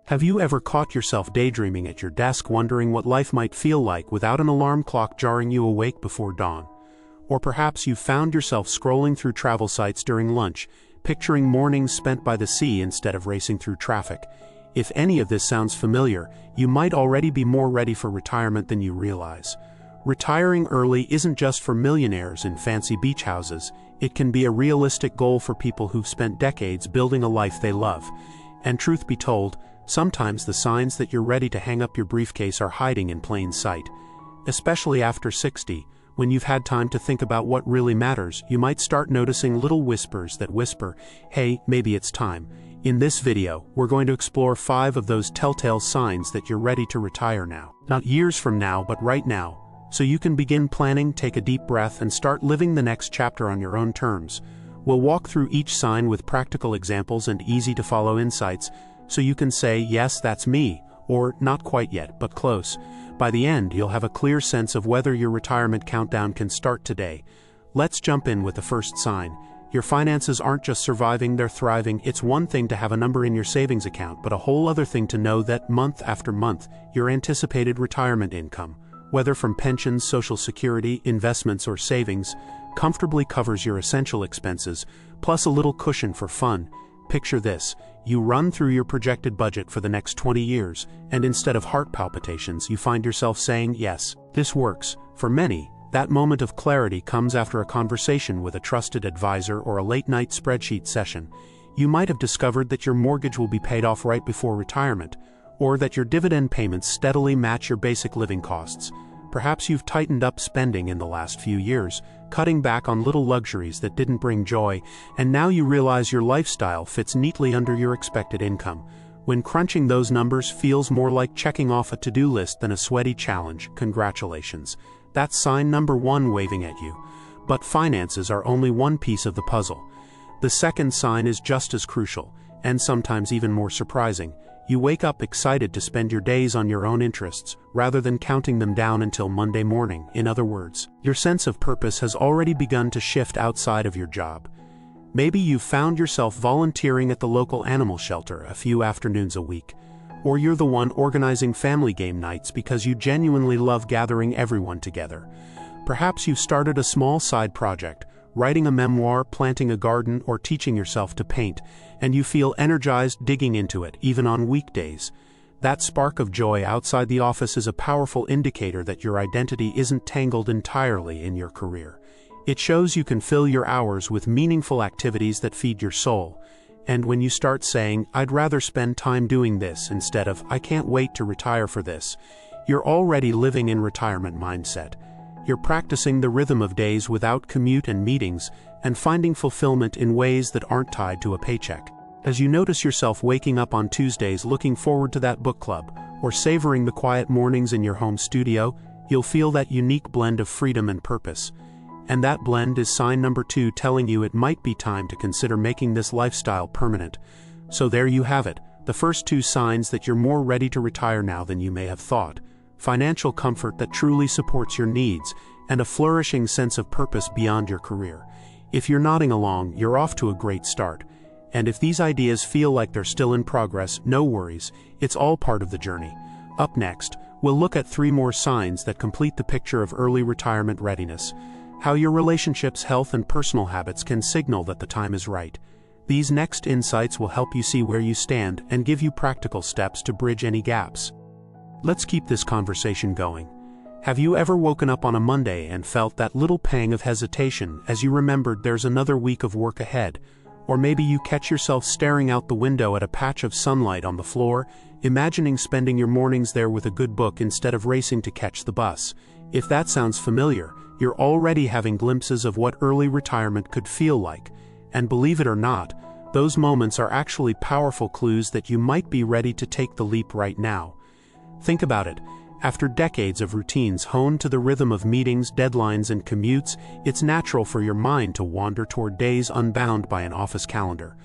Have you ever caught yourself daydreaming at your desk wondering what life might feel like without an alarm clock jarring you awake before dawn? Or perhaps you've found yourself scrolling through travel sites during lunch, picturing mornings spent by the sea instead of racing through traffic. If any of this sounds familiar, you might already be more ready for retirement than you realize. Retiring early isn't just for millionaires in fancy beach houses. It can be a realistic goal for people who've spent decades building a life they love. And truth be told, sometimes the signs that you're ready to hang up your briefcase are hiding in plain sight. Especially after 60, when you've had time to think about what really matters, you might start noticing little whispers that whisper, "Hey, maybe it's time." In this video, we're going to explore 5 of those telltale signs that you're ready to retire now. Not years from now, but right now. So you can begin planning, take a deep breath, and start living the next chapter on your own terms. We'll walk through each sign with practical examples and easy-to-follow insights, so you can say, "Yes, that's me," or "Not quite yet, but close." By the end, you'll have a clear sense of whether your retirement countdown can start today. Let's jump in with the first sign. Your finances aren't just surviving, they're thriving. It's one thing to have a number in your savings account, but a whole other thing to know that month after month, your anticipated retirement income, whether from pensions, Social Security, investments, or savings, comfortably covers your essential expenses, plus a little cushion for fun. Picture this: you run through your projected budget for the next 20 years, and instead of heart palpitations, you find yourself saying, "Yes, this works." For many, that moment of clarity comes after a conversation with a trusted advisor or a late-night spreadsheet session. You might have discovered that your mortgage will be paid off right before retirement, or that your dividend payments steadily match your basic living costs. Perhaps you've tightened up spending in the last few years, cutting back on little luxuries that didn't bring joy, and now you realize your lifestyle fits neatly under your expected income. When crunching those numbers feels more like checking off a to-do list than a sweaty challenge, congratulations. That's sign number 1 waving at you. But finances are only one piece of the puzzle. The second sign is just as crucial, and sometimes even more surprising. You wake up excited to spend your days on your own interests, rather than counting them down until Monday morning. In other words, your sense of purpose has already begun to shift outside of your job. Maybe you've found yourself volunteering at the local animal shelter a few afternoons a week. Or you're the one organizing family game nights because you genuinely love gathering everyone together. Perhaps you've started a small side project, writing a memoir, planting a garden, or teaching yourself to paint, and you feel energized digging into it, even on weekdays. That spark of joy outside the office is a powerful indicator that your identity isn't tangled entirely in your career. It shows you can fill your hours with meaningful activities that feed your soul. And when you start saying, "I'd rather spend time doing this," instead of "I can't wait to retire for this," you're already living in retirement mindset. You're practicing the rhythm of days without commute and meetings, and finding fulfillment in ways that aren't tied to a paycheck. As you notice yourself waking up on Tuesdays looking forward to that book club, or savoring the quiet mornings in your home studio, you'll feel that unique blend of freedom and purpose. And that blend is sign number 2 telling you it might be time to consider making this lifestyle permanent. So there you have it, the first 2 signs that you're more ready to retire now than you may have thought. Financial comfort that truly supports your needs, and a flourishing sense of purpose beyond your career. If you're nodding along, you're off to a great start. And if these ideas feel like they're still in progress, no worries, it's all part of the journey. Up next, we'll look at 3 more signs that complete the picture of early retirement readiness. How your relationships, health, and personal habits can signal that the time is right. These next insights will help you see where you stand and give you practical steps to bridge any gaps. Let's keep this conversation going. Have you ever woken up on a Monday and felt that little pang of hesitation as you remembered there's another week of work ahead? Or maybe you catch yourself staring out the window at a patch of sunlight on the floor, imagining spending your mornings there with a good book instead of racing to catch the bus. If that sounds familiar, you're already having glimpses of what early retirement could feel like. And believe it or not, those moments are actually powerful clues that you might be ready to take the leap right now. Think about it. After decades of routines honed to the rhythm of meetings, deadlines, and commutes, it's natural for your mind to wander toward days unbound by an office calendar.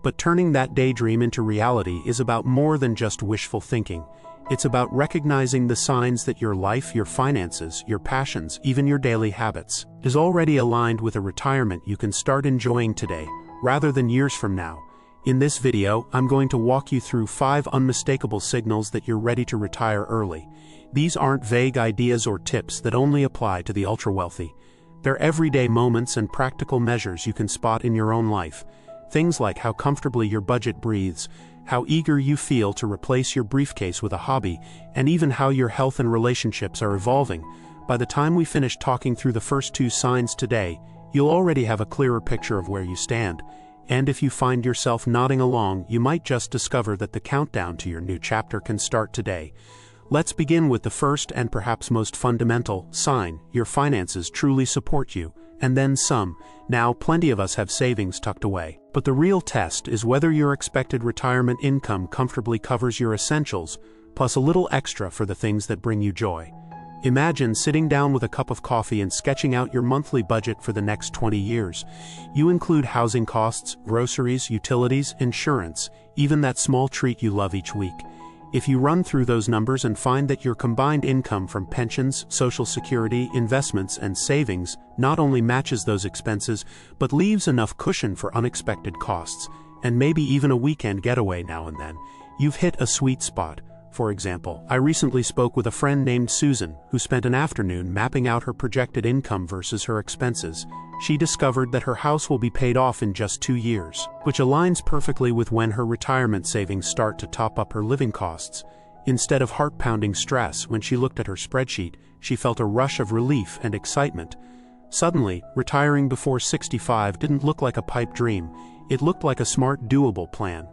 But turning that daydream into reality is about more than just wishful thinking. It's about recognizing the signs that your life, your finances, your passions, even your daily habits, is already aligned with a retirement you can start enjoying today, rather than years from now. In this video, I'm going to walk you through 5 unmistakable signals that you're ready to retire early. These aren't vague ideas or tips that only apply to the ultra-wealthy. They're everyday moments and practical measures you can spot in your own life. Things like how comfortably your budget breathes, how eager you feel to replace your briefcase with a hobby, and even how your health and relationships are evolving. By the time we finish talking through the first 2 signs today, you'll already have a clearer picture of where you stand. And if you find yourself nodding along, you might just discover that the countdown to your new chapter can start today. Let's begin with the first and perhaps most fundamental sign: your finances truly support you, and then some. Now, plenty of us have savings tucked away. But the real test is whether your expected retirement income comfortably covers your essentials, plus a little extra for the things that bring you joy. Imagine sitting down with a cup of coffee and sketching out your monthly budget for the next 20 years. You include housing costs, groceries, utilities, insurance, even that small treat you love each week. If you run through those numbers and find that your combined income from pensions, Social Security, investments, and savings not only matches those expenses, but leaves enough cushion for unexpected costs, and maybe even a weekend getaway now and then, you've hit a sweet spot. For example, I recently spoke with a friend named Susan, who spent an afternoon mapping out her projected income versus her expenses. She discovered that her house will be paid off in just 2 years, which aligns perfectly with when her retirement savings start to top up her living costs. Instead of heart-pounding stress when she looked at her spreadsheet, she felt a rush of relief and excitement. Suddenly, retiring before 65 didn't look like a pipe dream. It looked like a smart, doable plan.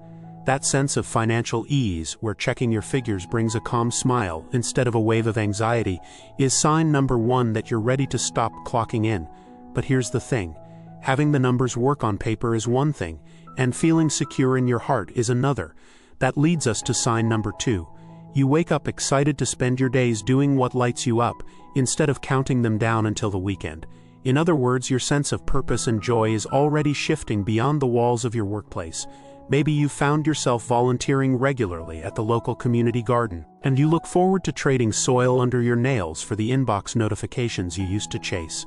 That sense of financial ease, where checking your figures brings a calm smile instead of a wave of anxiety, is sign number 1 that you're ready to stop clocking in. But here's the thing: having the numbers work on paper is one thing, and feeling secure in your heart is another. That leads us to sign number 2. You wake up excited to spend your days doing what lights you up, instead of counting them down until the weekend. In other words, your sense of purpose and joy is already shifting beyond the walls of your workplace. Maybe you found yourself volunteering regularly at the local community garden, and you look forward to trading soil under your nails for the inbox notifications you used to chase.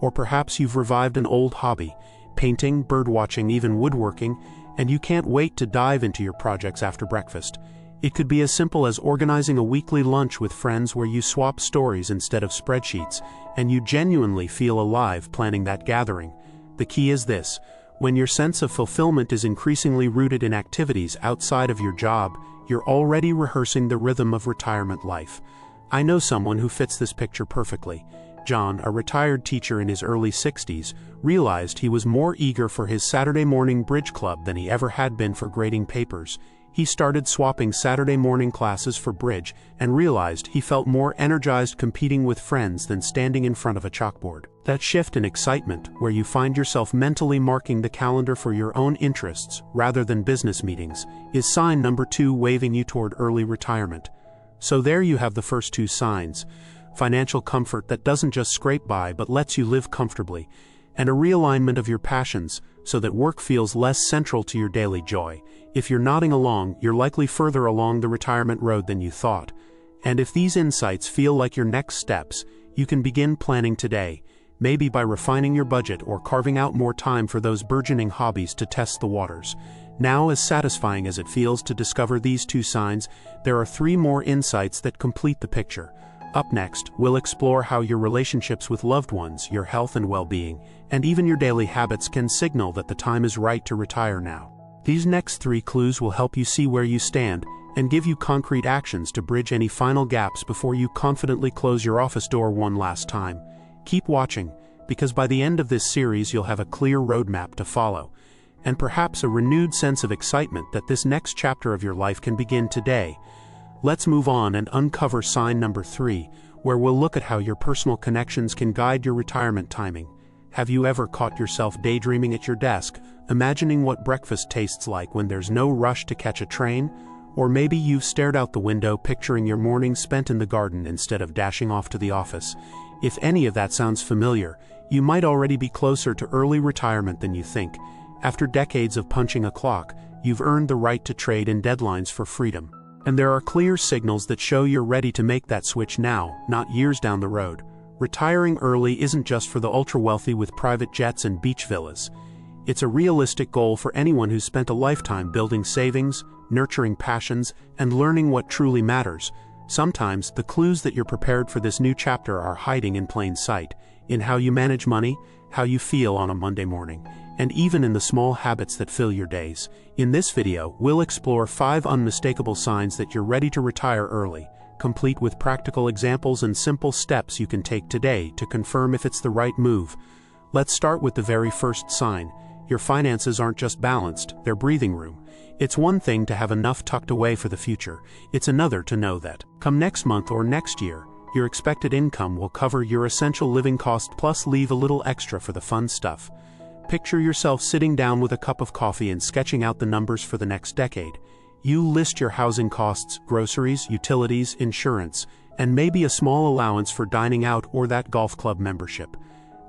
Or perhaps you've revived an old hobby, painting, birdwatching, even woodworking, and you can't wait to dive into your projects after breakfast. It could be as simple as organizing a weekly lunch with friends where you swap stories instead of spreadsheets, and you genuinely feel alive planning that gathering. The key is this: when your sense of fulfillment is increasingly rooted in activities outside of your job, you're already rehearsing the rhythm of retirement life. I know someone who fits this picture perfectly. John, a retired teacher in his early 60s, realized he was more eager for his Saturday morning bridge club than he ever had been for grading papers. He started swapping Saturday morning classes for bridge and realized he felt more energized competing with friends than standing in front of a chalkboard. That shift in excitement, where you find yourself mentally marking the calendar for your own interests rather than business meetings, is sign number 2 waving you toward early retirement. So there you have the first 2 signs: financial comfort that doesn't just scrape by but lets you live comfortably, and a realignment of your passions so that work feels less central to your daily joy. If you're nodding along, you're likely further along the retirement road than you thought. And if these insights feel like your next steps, you can begin planning today, maybe by refining your budget or carving out more time for those burgeoning hobbies to test the waters. Now, as satisfying as it feels to discover these 2 signs, there are 3 more insights that complete the picture. Up next, we'll explore how your relationships with loved ones, your health and well-being, and even your daily habits can signal that the time is right to retire now. These next 3 clues will help you see where you stand and give you concrete actions to bridge any final gaps before you confidently close your office door one last time. Keep watching, because by the end of this series you'll have a clear roadmap to follow, and perhaps a renewed sense of excitement that this next chapter of your life can begin today. Let's move on and uncover sign number 3, where we'll look at how your personal connections can guide your retirement timing. Have you ever caught yourself daydreaming at your desk, imagining what breakfast tastes like when there's no rush to catch a train? Or maybe you've stared out the window picturing your mornings spent in the garden instead of dashing off to the office. If any of that sounds familiar, you might already be closer to early retirement than you think. After decades of punching a clock, you've earned the right to trade in deadlines for freedom. And there are clear signals that show you're ready to make that switch now, not years down the road. Retiring early isn't just for the ultra-wealthy with private jets and beach villas. It's a realistic goal for anyone who's spent a lifetime building savings, nurturing passions, and learning what truly matters. Sometimes, the clues that you're prepared for this new chapter are hiding in plain sight, in how you manage money, how you feel on a Monday morning, and even in the small habits that fill your days. In this video, we'll explore 5 unmistakable signs that you're ready to retire early, complete with practical examples and simple steps you can take today to confirm if it's the right move. Let's start with the very first sign. Your finances aren't just balanced, they're breathing room. It's one thing to have enough tucked away for the future. It's another to know that, come next month or next year, your expected income will cover your essential living cost plus leave a little extra for the fun stuff. Picture yourself sitting down with a cup of coffee and sketching out the numbers for the next decade. You list your housing costs, groceries, utilities, insurance, and maybe a small allowance for dining out or that golf club membership.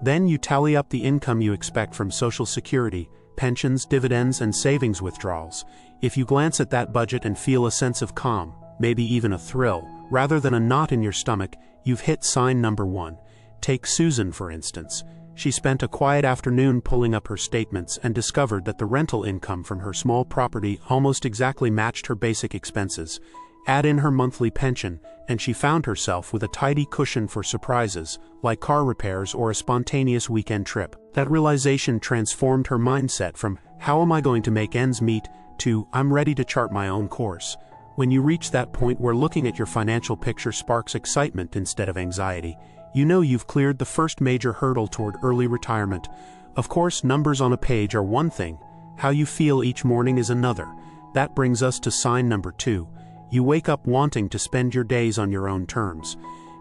Then you tally up the income you expect from Social Security, pensions, dividends, and savings withdrawals. If you glance at that budget and feel a sense of calm, maybe even a thrill, rather than a knot in your stomach, you've hit sign number 1. Take Susan, for instance. She spent a quiet afternoon pulling up her statements and discovered that the rental income from her small property almost exactly matched her basic expenses. Add in her monthly pension, and she found herself with a tidy cushion for surprises, like car repairs or a spontaneous weekend trip. That realization transformed her mindset from, "How am I going to make ends meet?" to, "I'm ready to chart my own course." When you reach that point where looking at your financial picture sparks excitement instead of anxiety, you know you've cleared the first major hurdle toward early retirement. Of course, numbers on a page are one thing. How you feel each morning is another. That brings us to sign number 2. You wake up wanting to spend your days on your own terms.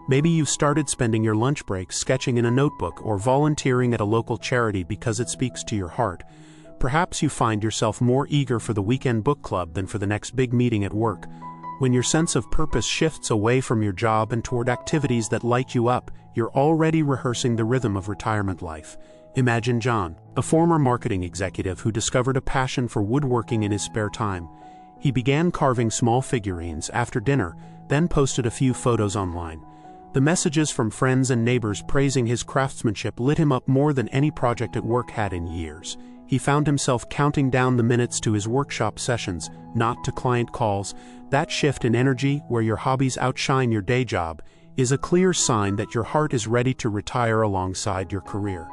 Maybe you've started spending your lunch breaks sketching in a notebook or volunteering at a local charity because it speaks to your heart. Perhaps you find yourself more eager for the weekend book club than for the next big meeting at work. When your sense of purpose shifts away from your job and toward activities that light you up, you're already rehearsing the rhythm of retirement life. Imagine John, a former marketing executive who discovered a passion for woodworking in his spare time. He began carving small figurines after dinner, then posted a few photos online. The messages from friends and neighbors praising his craftsmanship lit him up more than any project at work had in years. He found himself counting down the minutes to his workshop sessions, not to client calls. That shift in energy, where your hobbies outshine your day job, is a clear sign that your heart is ready to retire alongside your career.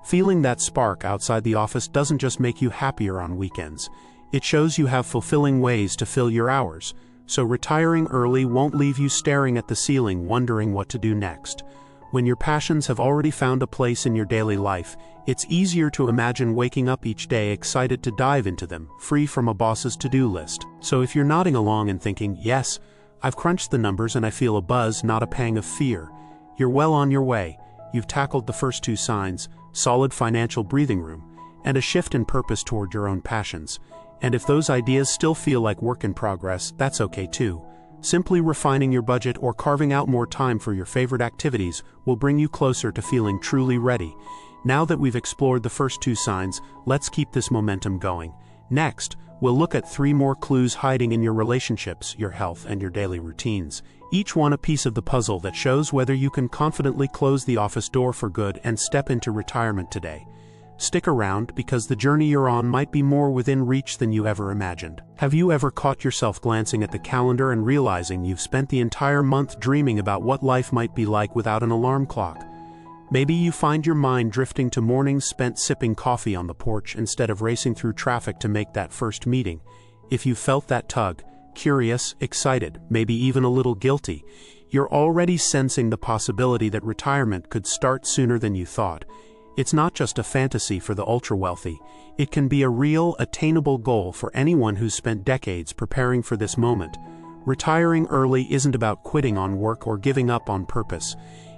Feeling that spark outside the office doesn't just make you happier on weekends. It shows you have fulfilling ways to fill your hours, so retiring early won't leave you staring at the ceiling wondering what to do next. When your passions have already found a place in your daily life, it's easier to imagine waking up each day excited to dive into them, free from a boss's to-do list. So if you're nodding along and thinking, "Yes, I've crunched the numbers and I feel a buzz, not a pang of fear," you're well on your way. You've tackled the first 2 signs, solid financial breathing room, and a shift in purpose toward your own passions. And if those ideas still feel like work in progress, that's okay too. Simply refining your budget or carving out more time for your favorite activities will bring you closer to feeling truly ready. Now that we've explored the first 2 signs, let's keep this momentum going. Next, we'll look at 3 more clues hiding in your relationships, your health, and your daily routines. Each one a piece of the puzzle that shows whether you can confidently close the office door for good and step into retirement today. Stick around, because the journey you're on might be more within reach than you ever imagined. Have you ever caught yourself glancing at the calendar and realizing you've spent the entire month dreaming about what life might be like without an alarm clock? Maybe you find your mind drifting to mornings spent sipping coffee on the porch instead of racing through traffic to make that first meeting. If you felt that tug, curious, excited, maybe even a little guilty, you're already sensing the possibility that retirement could start sooner than you thought. It's not just a fantasy for the ultra-wealthy. It can be a real, attainable goal for anyone who's spent decades preparing for this moment. Retiring early isn't about quitting on work or giving up on purpose.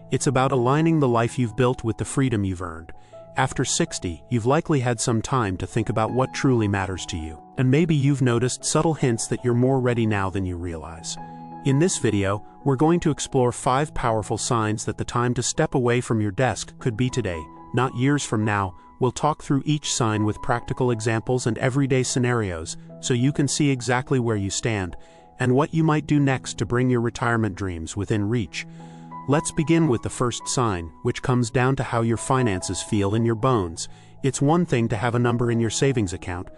It's about aligning the life you've built with the freedom you've earned. After 60, you've likely had some time to think about what truly matters to you. And maybe you've noticed subtle hints that you're more ready now than you realize. In this video, we're going to explore 5 powerful signs that the time to step away from your desk could be today, not years from now. We'll talk through each sign with practical examples and everyday scenarios, so you can see exactly where you stand, and what you might do next to bring your retirement dreams within reach. Let's begin with the first sign, which comes down to how your finances feel in your bones. It's one thing to have a number in your savings account,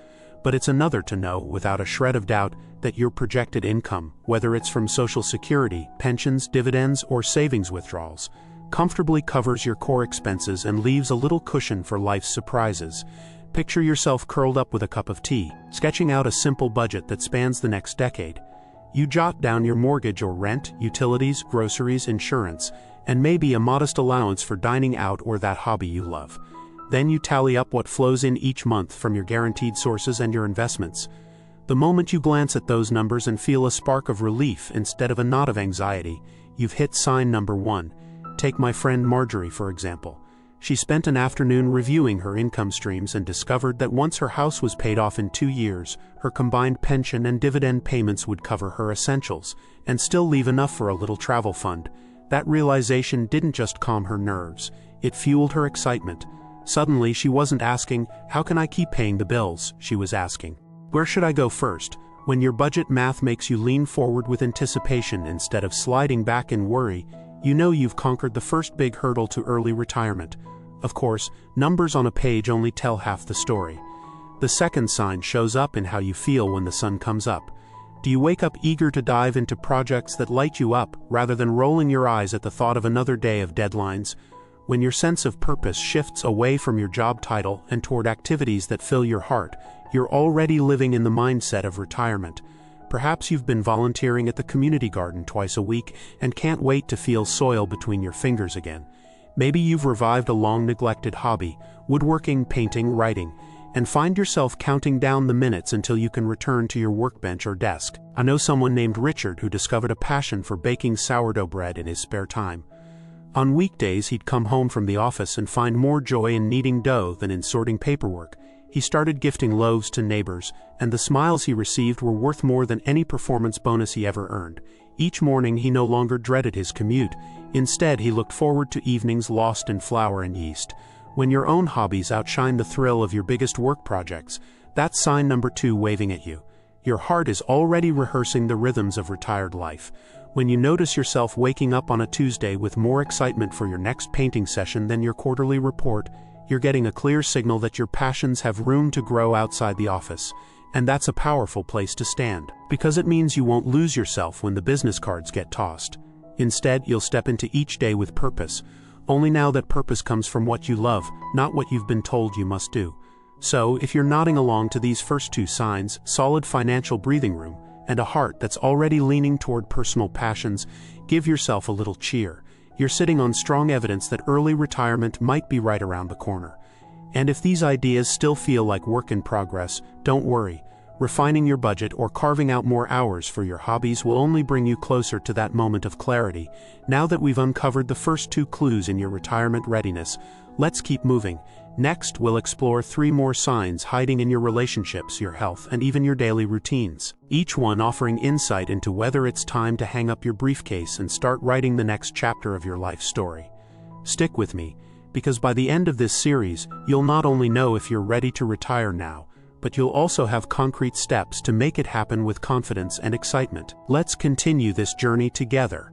but it's another to know, without a shred of doubt, that your projected income, whether it's from Social Security, pensions, dividends, or savings withdrawals, comfortably covers your core expenses and leaves a little cushion for life's surprises. Picture yourself curled up with a cup of tea, sketching out a simple budget that spans the next decade. You jot down your mortgage or rent, utilities, groceries, insurance, and maybe a modest allowance for dining out or that hobby you love. Then you tally up what flows in each month from your guaranteed sources and your investments. The moment you glance at those numbers and feel a spark of relief instead of a knot of anxiety, you've hit sign number 1. Take my friend Marjorie, for example. She spent an afternoon reviewing her income streams and discovered that once her house was paid off in 2 years, her combined pension and dividend payments would cover her essentials, and still leave enough for a little travel fund. That realization didn't just calm her nerves, it fueled her excitement. Suddenly she wasn't asking, "How can I keep paying the bills?" She was asking, "Where should I go first?" When your budget math makes you lean forward with anticipation instead of sliding back in worry, you know you've conquered the first big hurdle to early retirement. Of course, numbers on a page only tell half the story. The second sign shows up in how you feel when the sun comes up. Do you wake up eager to dive into projects that light you up, rather than rolling your eyes at the thought of another day of deadlines? When your sense of purpose shifts away from your job title and toward activities that fill your heart, you're already living in the mindset of retirement. Perhaps you've been volunteering at the community garden twice a week and can't wait to feel soil between your fingers again. Maybe you've revived a long-neglected hobby, woodworking, painting, writing, and find yourself counting down the minutes until you can return to your workbench or desk. I know someone named Richard who discovered a passion for baking sourdough bread in his spare time. On weekdays, he'd come home from the office and find more joy in kneading dough than in sorting paperwork. He started gifting loaves to neighbors, and the smiles he received were worth more than any performance bonus he ever earned. Each morning he no longer dreaded his commute. Instead, he looked forward to evenings lost in flour and yeast. When your own hobbies outshine the thrill of your biggest work projects, that's sign number 2 waving at you. Your heart is already rehearsing the rhythms of retired life. When you notice yourself waking up on a Tuesday with more excitement for your next painting session than your quarterly report, you're getting a clear signal that your passions have room to grow outside the office. And that's a powerful place to stand, because it means you won't lose yourself when the business cards get tossed. Instead, you'll step into each day with purpose, only now that purpose comes from what you love, not what you've been told you must do. So, if you're nodding along to these first 2 signs, solid financial breathing room, and a heart that's already leaning toward personal passions, give yourself a little cheer. You're sitting on strong evidence that early retirement might be right around the corner. And if these ideas still feel like work in progress, don't worry. Refining your budget or carving out more hours for your hobbies will only bring you closer to that moment of clarity. Now that we've uncovered the first 2 clues in your retirement readiness, let's keep moving. Next, we'll explore 3 more signs hiding in your relationships, your health, and even your daily routines, each one offering insight into whether it's time to hang up your briefcase and start writing the next chapter of your life story. Stick with me, because by the end of this series, you'll not only know if you're ready to retire now, but you'll also have concrete steps to make it happen with confidence and excitement. Let's continue this journey together.